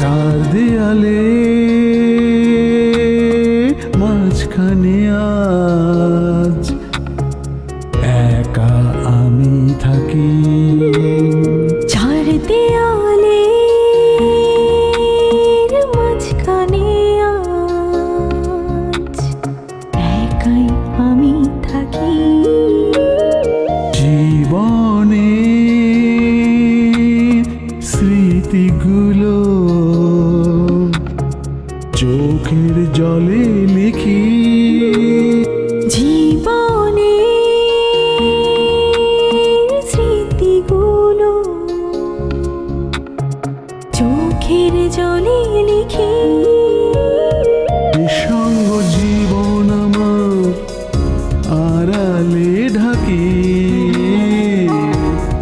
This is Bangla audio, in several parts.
চার দেয়ালে মাঝখানে আজ একা আমি থাকি। চার দেয়ালে মাঝখানে আজ একাই আমি থাকি। জীবনে স্মৃতিগুলো চোখের জলে লিখি। জীবনে স্মৃতিগুলো চোখের জলে লিখি। নিঃসঙ্গ জীবন আমার আড়ালে ঢাকি।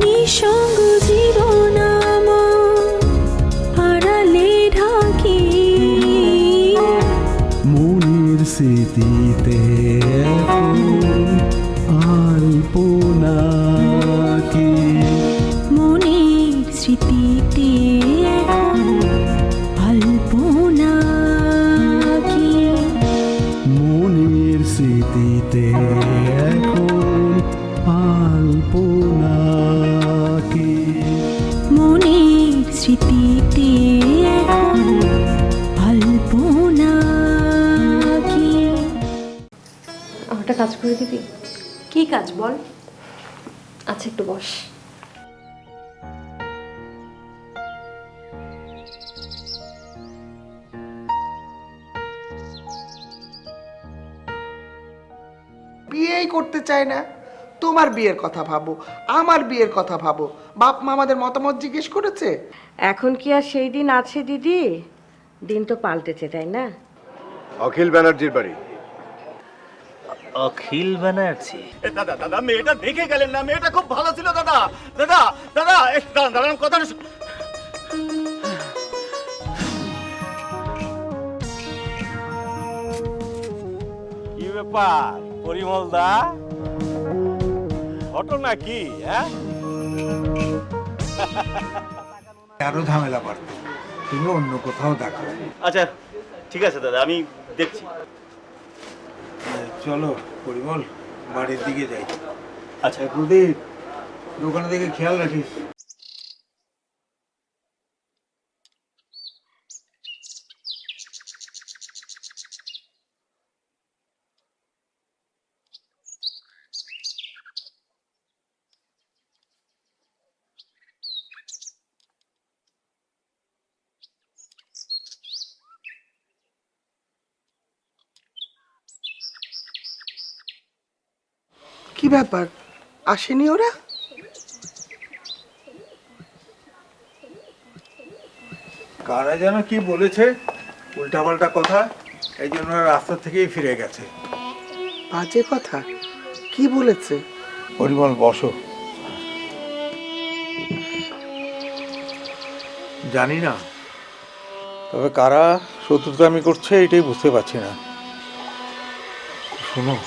নিঃসঙ্গ জীবন আমার আড়ালে ঢাকি। মনের স্মৃতিতে এখন আলপনা কি। মনের স্মৃতিতে এখন আলপনা কি। মনের স্মৃতিতে এখন আলপনা কি। মনের স্মৃতিতে এখন আলপনা কি। আমারটা কাজ করে দিবি? কি কাজ বল? আচ্ছা একটু বস। বিয়েই করতে চায় না। তোমার বিয়ের কথা ভাবো, আমার বিয়ের কথা ভাবো। বাপ মা আমাদের মতামত জিজ্ঞেস করেছে? এখন কি আর সেই দিন আছে দিদি? দিন তো পাল্টেছে, তাই না? অখিল ব্যানার্জির বাড়ি। অখিল ব্যানার্জি? দাদা দাদা মেয়েটা দেখে গেলেন না, মেয়েটা খুব ভালো ছিল দাদা। দাদা দাদা দাঁড়ান কথা। কি ব্যাপার পরিমল দা, ঘটনা কি? আরো ঝামেলা বাড়তো, তুমি অন্য কোথাও দেখো। আচ্ছা ঠিক আছে দাদা, আমি দেখছি। চলো পরিমল, বাড়ির দিকে যাই। আচ্ছা প্রদীপ, দোকানের দিকে খেয়াল রাখিস। কি ব্যাপার, আসেনি ওরা? কারা যেন কি বলেছে উল্টাপাল্টা কথা, এই জন্য রাস্তা থেকেই ফিরে গেছে। বাজে কথা কি বলেছে? পরিমল বসো। জানি না, তবে কারা শত্রুতামি করছে এটাই বুঝতে পারছি না। শোনো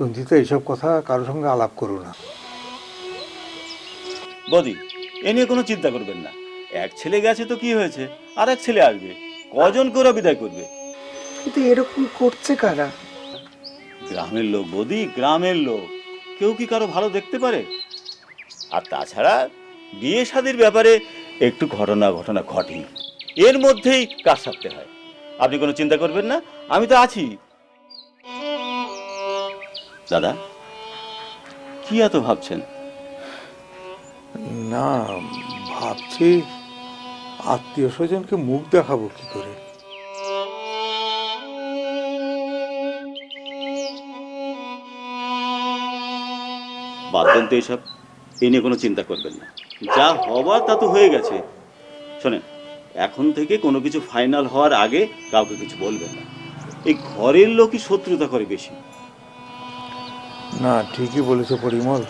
রঞ্জিতা, এইসব কথা কারোর সঙ্গে আলাপ করো না। বদি, এ নিয়ে কোনো চিন্তা করবেন না। এক ছেলে গেছে তো কি হয়েছে, আর এক ছেলে আসবে। কজন করে বিদায় করবে? কিন্তু এরকম করছে কারা? গ্রামের লোক বদি, গ্রামের লোক। কেউ কি কারো ভালো দেখতে পারে? আর তাছাড়া বিয়ে শাদির ব্যাপারে একটু ঘটনা ঘটেই, এর মধ্যেই কাজ সারতে হয়। আপনি কোনো চিন্তা করবেন না, আমি তো আছি। দাদা কি এত ভাবছেন? না, ভাবছি আত্মীয় স্বজনকে মুখ দেখাবো কি করে। বাদ দেন তো এসব, এ নিয়ে কোনো চিন্তা করবেন না। যা হওয়ার তা তো হয়ে গেছে। শোনেন, এখন থেকে কোনো কিছু ফাইনাল হওয়ার আগে কাউকে কিছু বলবেন না। এই ঘরের লোকই শত্রুতা করে বেশি। না, ঠিকই বলেছো পরিমল,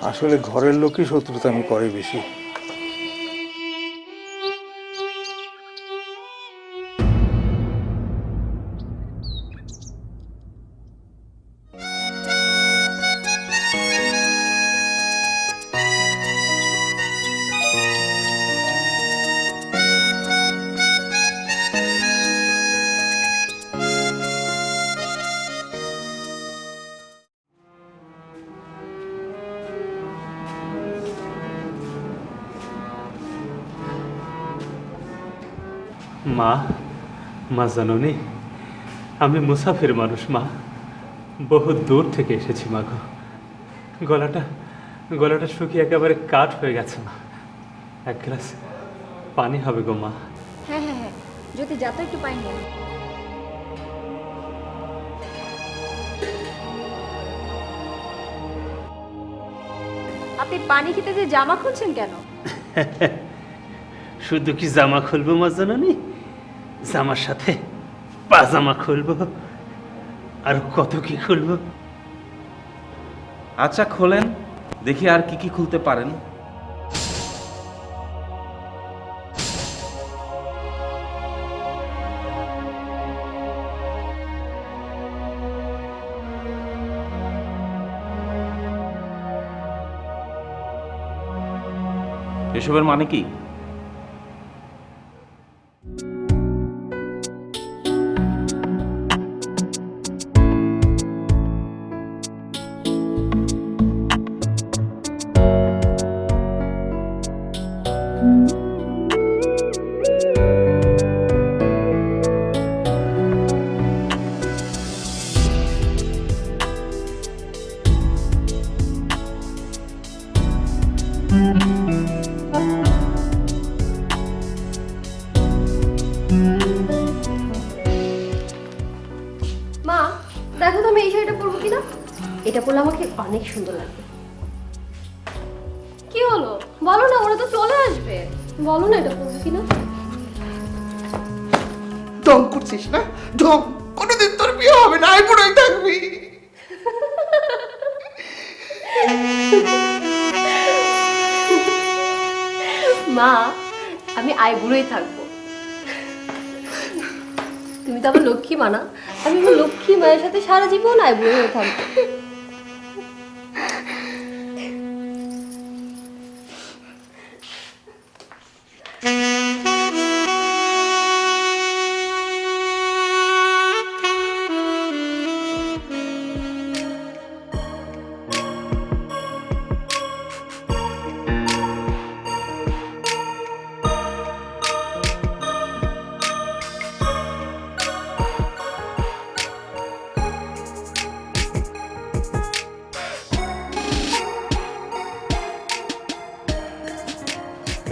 আসলে ঘরের লোকই শত্রুতামি করে বেশি। মা, মা জাননি আমি মুসাফির মানুষ মা, বহু দূর থেকে এসেছি মা গো। গলাটা শুকিয়ে একেবারে কাঠ হয়ে গেছে মা, এক গ্লাস পানি হবে গো মা। হ্যাঁ হ্যাঁ হ্যাঁ, যদি যাতে একটু পাই নিয়ে আয়। আপনি পানি খেতে যে জামা খুলছেন কেন? শুধু কি জামা খুলবো মা জাননি, জামার সাথে পাজামা খুলবো, আর কত কি খুলবো। আচ্ছা খোলেন দেখি আর কি কি খুলতে পারেন। এসবের মানে কি? মা দেখো তো আমি এই শাড়িটা পরবো কিনা। এটা পরলে আমাকে অনেক সুন্দর লাগবে। কি হলো বলো না, ওরা তো চলে আসবে, বলো না এটা পরবো কিনা। ঢং করছিস না? ঢং, কোনোদিন তোর বিয়ে হবে না, আইবুড়োই থাকবি। মা আমি আইবুড়োই থাকবো। তুমি তো আমার লক্ষ্মী মা না, আমি আমার লক্ষ্মী মায়ের সাথে সারা জীবন আইবুড়ো হয়ে থাকবো।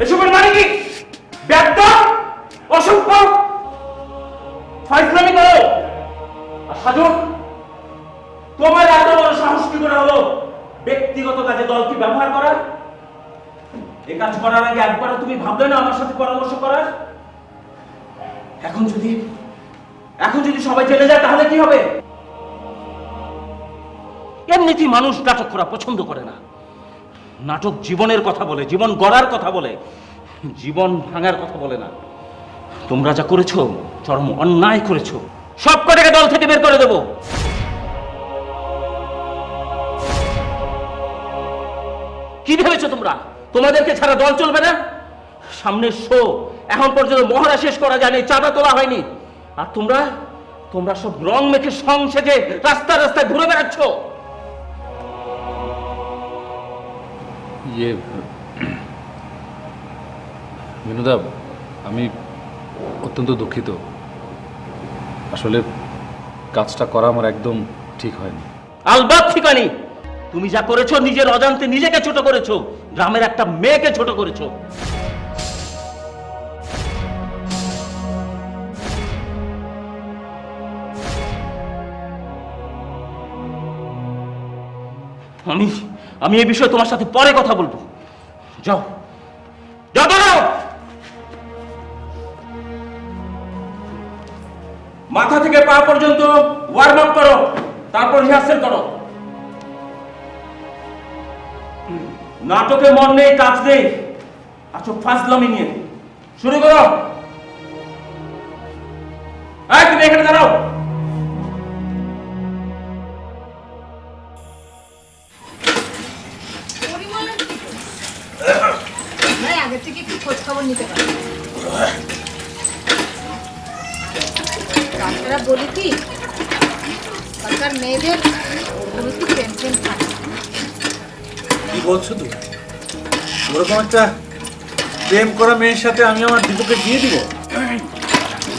এসবের মানে কি? ব্যর্থ, অসভ্য, ফাইজলামি করো। আর সাজু, তোমার এত বড় সাহস কি করে হলো ব্যক্তিগত কাজে দলকে ব্যবহার করার? এই কাজ করার আগে একবারও তুমি ভাবলে না আমার সাথে পরামর্শ করার? এখন যদি সবাই জেনে যায় তাহলে কি হবে? এমনিতেই মানুষ নাটক করা পছন্দ করে না। নাটক জীবনের কথা বলে, জীবন গড়ার কথা বলে, জীবন ভাঙার কথা বলে না। তোমরা যা করেছো চরম অন্যায় করেছো। সব কটাকে দল থেকে বের করে দেব। কি ভেবেছো তোমরা তোমাদেরকে ছাড়া দল চলবে না? সামনের শো এখন পর্যন্ত মহড়া শেষ করা যায়নি, চাঁদা তোলা হয়নি, আর তোমরা সব রং মেখে সং সেজে রাস্তায় ঘুরে বেড়াচ্ছ। বিনোদা, আমি অত্যন্ত দুঃখিত। আসলে কাজটা করা আমার একদম ঠিক হয়নি। আলবাত ঠিক হয়নি। তুমি যা করেছো নিজের অজান্তে নিজেকে ছোট করেছো, গ্রামের একটা মেয়েকে ছোট করেছো। আমি এই বিষয়ে তোমার সাথে পরে কথা বলবো। যাও যাও দাঁড়াও। মাথা থেকে পা পর্যন্ত ওয়ার্ম আপ করো, তারপর রিহার্সেল করো। নাটকে মন নেই, কাজ নেই, আচ্ছা ফাজলামি নিয়ে শুরু করো। তুমি এখানে দাঁড়াও। আগে থেকে একটু খোঁজ খবর নিতে পারি। ডাক্তাররা বলি কি সরকার মেয়েদের একটু টেনশন থাকে। কি বলছো তুমি? ওরকম একটা প্রেম করা মেয়ের সাথে আমি আমার দীপকে বিয়ে দিব?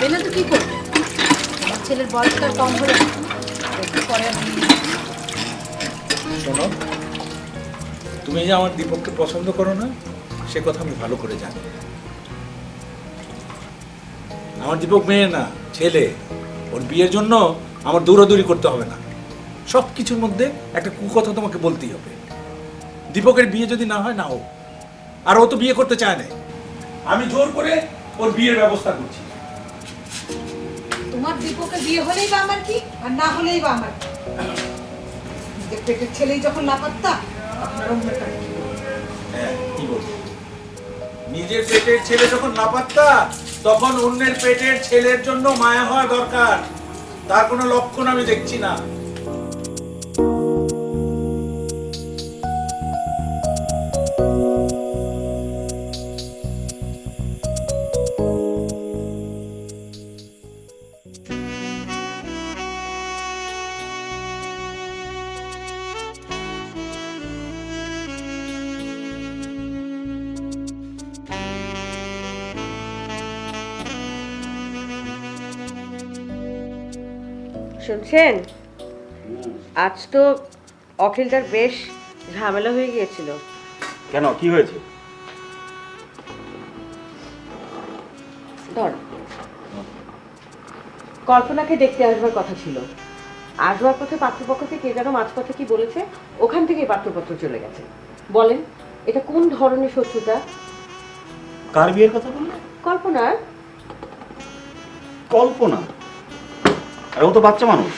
হবে না তো কি করবে? আমার ছেলের বয়সটা কম হলো না, একটু পরে আর বিয়ে। শোনো, তুমি যে আমার দীপককে পছন্দ করো না সে কথা আমি ভালো করে জানি। আমার দীপক মেয়ে না, ছেলে। ওর বিয়ের জন্য আমার দৌড়াদৌড়ি করতে হবে না। সব কিছুর মধ্যে একটা কুকথা তোমাকে বলতেই হবে। দীপকের বিয়ে যদি না হয় না হোক, আর ও তো বিয়ে করতে চায় না। আমি জোর করে ওর বিয়ের ব্যবস্থা করছি। তোমার দীপকের বিয়ে হলেই বা আমার কি, আর না হলেই বা আমার কি? নিজের পেটের ছেলেই যখন লাপাত্তা, আপনার অন্যটা কি? হ্যাঁ, কি বলবো? নিজের পেটের ছেলে যখন লাপাত্তা, তখন অন্যের পেটের ছেলের জন্য মায়া হওয়া দরকার। তার কোনো লক্ষণ আমি দেখছি না। শুনছেন, আজ তো অখিলটার বেশ ঝামেলা হয়ে গিয়েছিল। কেন, কি হয়েছে? ধর, কল্পনাকে দেখতে আসবার কথা ছিল। আসবার পথে পাত্রপক্ষ থেকে যেন মাঝপথে কি বলেছে, ওখান থেকেই পাত্রপত্র চলে গেছে। বলেন, এটা কোন ধরনের শত্রুতা? কার বিয়ের কথা বললে? কল্পনার। কল্পনা? আর ও তো বাচ্চা মানুষ,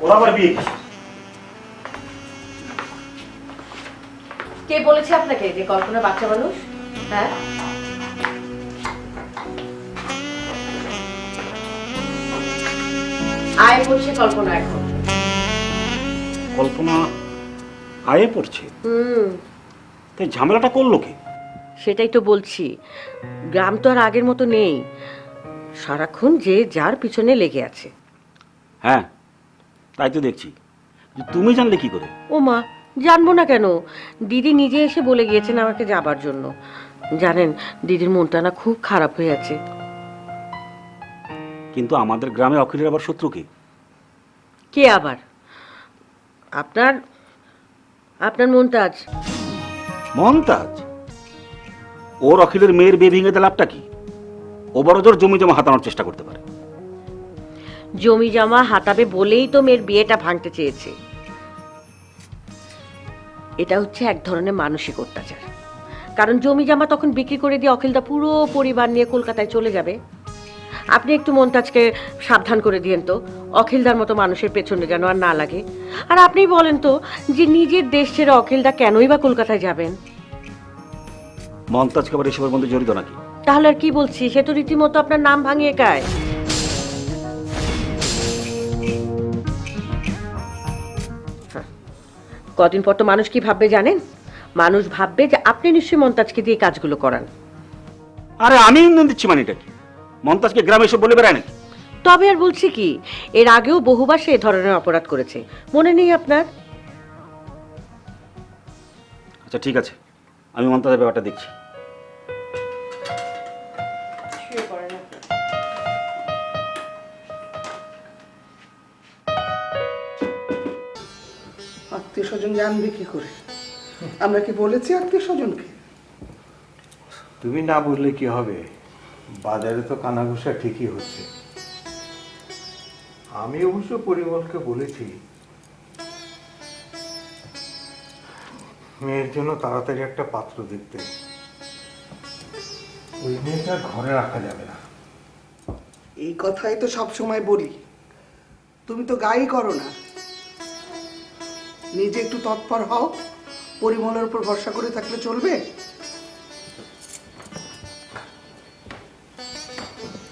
ওরা আবার বিয়ে কিসের? কে বলেছে আপনাকে যে কল্পনা বাচ্চা মানুষ? হ্যাঁ, আয় পড়ছে কল্পনা এখন। কল্পনা আয়ে পড়ছে? হুম, তাই ঝামেলাটা করলো কে? সেটাই তো বলছি। গ্রাম তো আর আগের মতো নেই, সারাক্ষণ যে যার পিছনে লেগে আছে। হ্যাঁ, তাই তো দেখছি। তুমি জানলে কি করে? ও মা, জানবো না কেন? দিদি নিজে এসে বলে গিয়েছেন আমাকে যাবার জন্য। জানেন, দিদির মনটা না খুব খারাপ হয়ে আছে। কিন্তু আমাদের গ্রামে অখিলের আবার শত্রু কে? কে আবার? আপনার আপনার মনতাজ। মমতাজ? ওর অখিলের মেয়ের বিয়ে ভেঙে দিলে লাভটা কি? ও বড় জোর জমি জমা হাতানোর চেষ্টা করতে পারে। জমি জমা হাতাবে বলেই তো মেয়ের বিয়েটা ভাঙতে চেয়েছে। এটা হচ্ছে এক ধরনের মানসিক অত্যাচার। কারণ জমি জমা তখন বিক্রি করে দিয়ে অখিলদা পুরো পরিবার নিয়ে কলকাতায় চলে যাবে। আপনি একটু মমতাজকে সাবধান করে দিয়েন তো, অখিলদার মতো মানুষের পেছনে যেন আর না লাগে। আর আপনি বলেন তো, যে নিজের দেশ ছেড়ে অখিলদা কেনই বা কলকাতায় যাবেন? মমতাজকে আবার এসবের মধ্যে জড়িত নাকি? তাহলে আর কি বলছি, সে তো রীতিমতো আপনার নাম ভাঙিয়ে খায়। কদিন পর তো মানুষ কি ভাববে জানেন? মানুষ ভাববে যে আপনি নিশ্চয়ই মমতাজকে দিয়ে কাজগুলো করান। আরে আমি ইন্ধন দিচ্ছি মানে এটা কি? মমতাজকে গ্রামে এসে বলে বেড়ায় নাকি? তবে আর বলছি কি, এর আগেও বহুবার সে এ ধরনের অপরাধ করেছে, মনে নেই আপনার? আচ্ছা ঠিক আছে, আমি মমতাজের ব্যাপারটা দেখছি। আত্মীয় স্বজন জানবে কি করে? আমরা কি বলেছি আত্মীয় স্বজনকে? তুমি না বললে কি হবে? বাজারে তো কানাঘুষা ঠিকই হচ্ছে। আমি অবশ্য পরিমলকে বলেছি মেয়ের জন্য তাড়াতাড়ি একটা পাত্র দেখতে। ওই মেয়েটা ঘরে রাখা যাবে না। এই কথাই তো সব সময় বলি, তুমি তো গায়ে করো না। নিজে একটু তৎপর হও। পরিমলের উপর ভরসা করে থাকলে চলবে?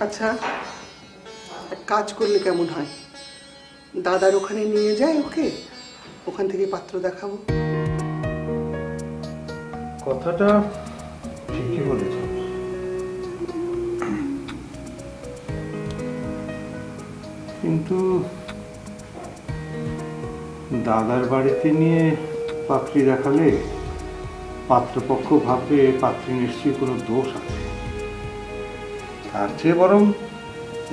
আচ্ছা, এক কাজ করলে কেমন হয়? দাদার ওখানে নিয়ে যায় ওকে, ওখান থেকে পাত্র দেখাবো। কথাটা ঠিকই বলেছ, কিন্তু দাদার বাড়িতে নিয়ে পাত্রী দেখালে পাত্রপক্ষ ভাববে পাত্রী নিশ্চয়ই কোনো দোষ আছে। তার চেয়ে বরং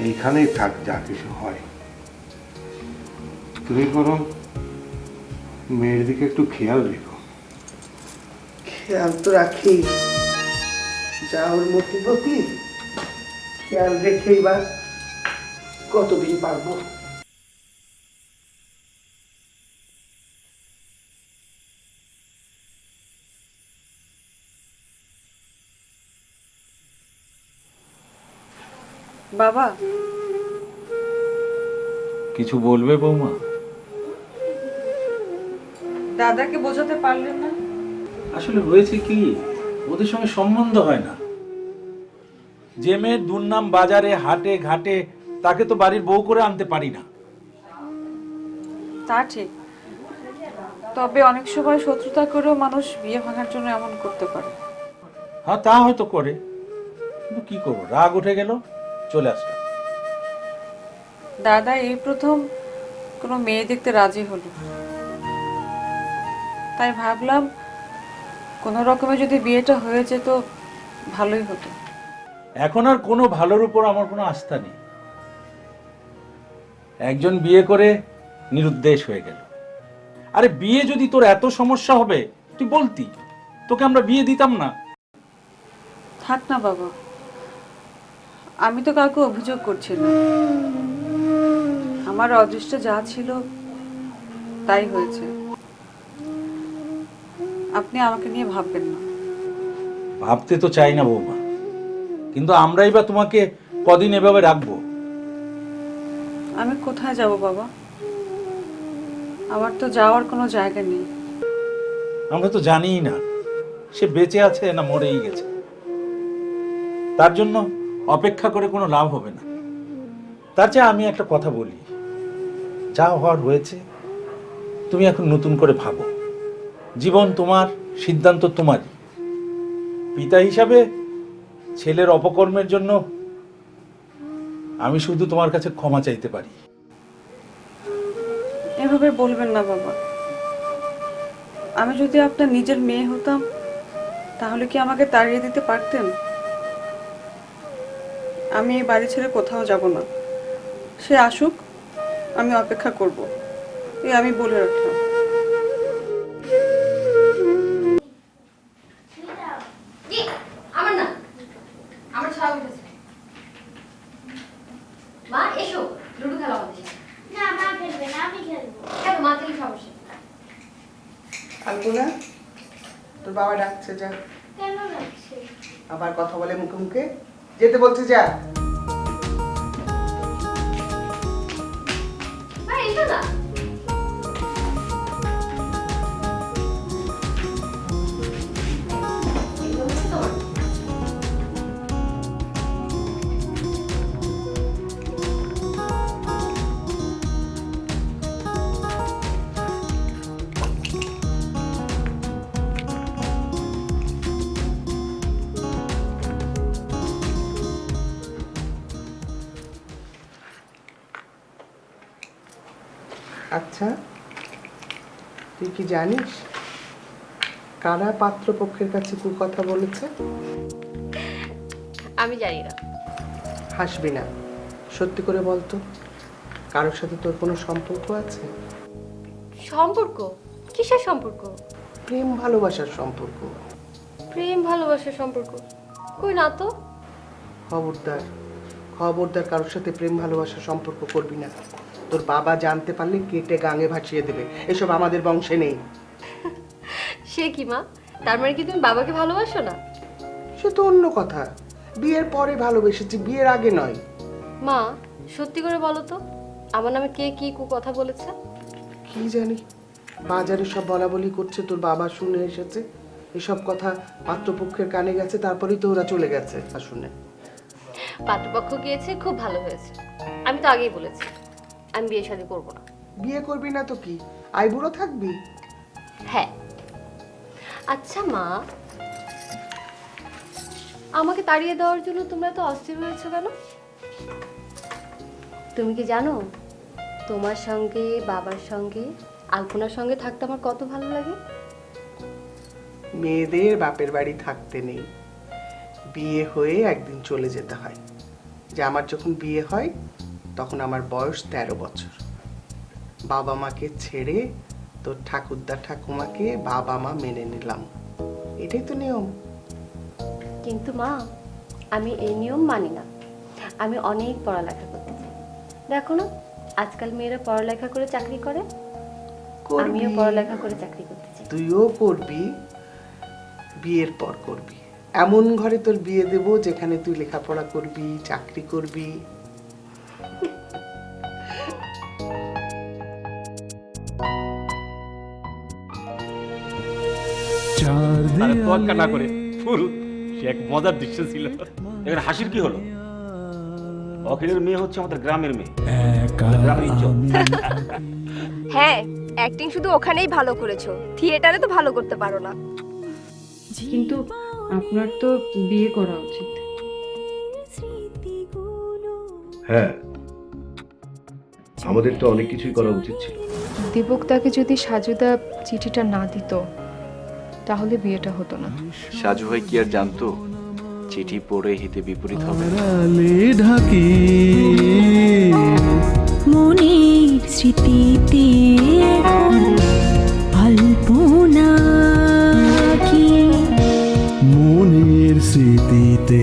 এইখানেই থাক, যা কিছু হয়। তুমি বরং মেয়ের দিকে একটু খেয়াল রেখো। খেয়াল তো রাখি, যা ওর মতি গতি, খেয়াল রেখেই বা কতদিন পারবো। বাবা, কিছু বলবে বৌমা? দাদাকে বোঝাতে পারলেন না? আসলে হয়েছে কি, ওদের সঙ্গে সম্বন্ধ হয় না। যে মেয়ের দুর্নাম বাজারে হাটে ঘাটে, তাকে তো বাড়ির বউ করে আনতে পারি না। তা ঠিক, তবে অনেক সময় শত্রুতা করেও মানুষ বিয়ে ভাঙার জন্য এমন করতে পারে। হ্যাঁ, তা হয়তো করে, কিন্তু কি করবো, রাগ উঠে গেল, চলে আসলাম। দাদা এই প্রথম কোনো মেয়ে দেখতে রাজি হলো, তাই ভাবলাম কোনো রকমে যদি বিয়েটা হয়ে যেত ভালোই হতো। এখন আর কোনো ভালোর উপর আমার কোনো আস্থা নেই। একজন বিয়ে করে নিরুদ্দেশ হয়ে গেল। আরে বিয়ে যদি তোর এত সমস্যা হবে, তুই বলতি, তোকে আমরা বিয়ে দিতাম না। থাক না বাবা, আমি তো কাউকে অভিযোগ করছি না। আমার অদৃষ্টে যা ছিল তাই হয়েছে, আপনি আমাকে নিয়ে ভাববেন না। ভাবতে তো চাই না বৌমা, কিন্তু আমরাই বা তোমাকে কদিন এভাবে রাখবো? আমি কোথায় যাব বাবা? আমার তো যাওয়ার কোনো জায়গা নেই। আমরা তো জানিই না সে বেঁচে আছে না মরেই গেছে। তার জন্য অপেক্ষা করে কোনো লাভ হবে না। তার চেয়ে আমি একটা কথা বলি, যা হওয়ার হয়েছে, তুমি এখন নতুন করে ভাবো। জীবন তোমার, সিদ্ধান্ত তোমারই। পিতা হিসাবে ছেলের অপকর্মের জন্য আমি শুধু তোমার কাছে ক্ষমা চাইতে পারি। এভাবে বলবেন না বাবা। আমি যদি আপনার নিজের মেয়ে হতাম তাহলে কি আমাকে তাড়িয়ে দিতে পারতেন? আমি এই বাড়ি ছেড়ে কোথাও যাব না। সে আসুক, আমি অপেক্ষা করব, এই আমি বলে রাখলাম। আমার না, আমার ছাড়া উঠেছে। মা এসো, লুডো খেলা আমাদের সাথে। না, মা খেলবে না, আমি খেলবো। কেন, মা খেলে সমস্যা? আলপনা, তোর বাবা ডাকছে, যা। কেন রাখছে? আবার কথা বলে মুখে মুখে, যেতে বলছে, যা। মা এসো না। আচ্ছা, তুই কি জানিস কারা পাত্রপক্ষের কাছে কথা বলেছে? আমি জানি না। হাসবি না, সত্যি করে বলতো, কারোর সাথে তোর কোনো সম্পর্ক আছে? সম্পর্ক? কিসের সম্পর্ক? প্রেম ভালোবাসার সম্পর্ক। প্রেম ভালোবাসার সম্পর্ক? কই না তো। খবরদার, খবরদার, কারোর সাথে প্রেম ভালোবাসার সম্পর্ক করবি না। তোর বাবা জানতে পারলে কেটে গাঙে ভাসিয়ে দেবে। এসব আমাদের বংশে নেই। সে কি মা, তার মানে কি তুমি বাবাকে ভালোবাসো না? সে তো অন্য কথা, বিয়ের পরে ভালোবেসেছি, বিয়ের আগে নয়। মা সত্যি করে বলো তো, আমার নামে কে কি কথা বলেছে? কি জানি, বাজারে সব বলা বলি করছে, তোর বাবা শুনে এসেছে। এসব কথা পাত্রপক্ষের কানে গেছে, তারপরেই তো ওরা চলে গেছে আর শুনে। পাত্রপক্ষ গিয়েছে, খুব ভালো হয়েছে। আমি তো আগেই বলেছি আমি বিয়ে শাদী করবো না। বিয়ে করবি না তো কি, আইবুড়ো থাকবি? হ্যাঁ। আচ্ছা মা, আমাকে তাড়িয়ে দেওয়ার জন্য তোমরা তো অস্থির হয়েছো কেন? তুমি কি জানো তোমার সঙ্গে, বাবার সঙ্গে, আলপনার সঙ্গে থাকতে আমার কত ভালো লাগে? মেয়েদের বাপের বাড়ি থাকতে নেই, বিয়ে হয়ে একদিন চলে যেতে হয়। যে আমার যখন বিয়ে হয় তখন আমার বয়স 13 বছর। বাবা মাকে ছেড়ে তোর ঠাকুরদা ঠাকুমাকে বাবা মা মেনে নিলাম, এটাই তো নিয়ম। কিন্তু মা, আমি এই নিয়ম মানি না। আমি অনেক পড়ালেখা করতে চাই। দেখো না, আজকাল মেয়েরা পড়ালেখা করে চাকরি করে, আমিও পড়ালেখা করে চাকরি করতে চাই। তুইও করবি, বিয়ের পর করবি। এমন ঘরে তোর বিয়ে দেব যেখানে তুই লেখাপড়া করবি, চাকরি করবি। আরে তোয়াক্কা না করে পুরো সে এক মজার দৃশ্য ছিল। এখানে হাসির কি হলো? অখিলের মেয়ে হচ্ছে আমাদের গ্রামের মেয়ে, গ্রামের ইজ্জত। হ্যাঁ, অ্যাক্টিং শুধু ওখানেই ভালো করেছো, থিয়েটারে তো ভালো করতে পারো না। কিন্তু আপনার তো বিয়ে করা উচিত। হ্যাঁ, আমাদের তো অনেক কিছুই করা উচিত ছিল। দীপকদাকে যদি সাজুদা চিঠিটা না দিত তাহলে বিয়েটা হতো না। সাজু ভাই কি আর জানতো চিঠি পড়ে হিতে বিপরীত হবে। মনের স্মৃতিতে এখন আলপনা কি, মনের স্মৃতিতে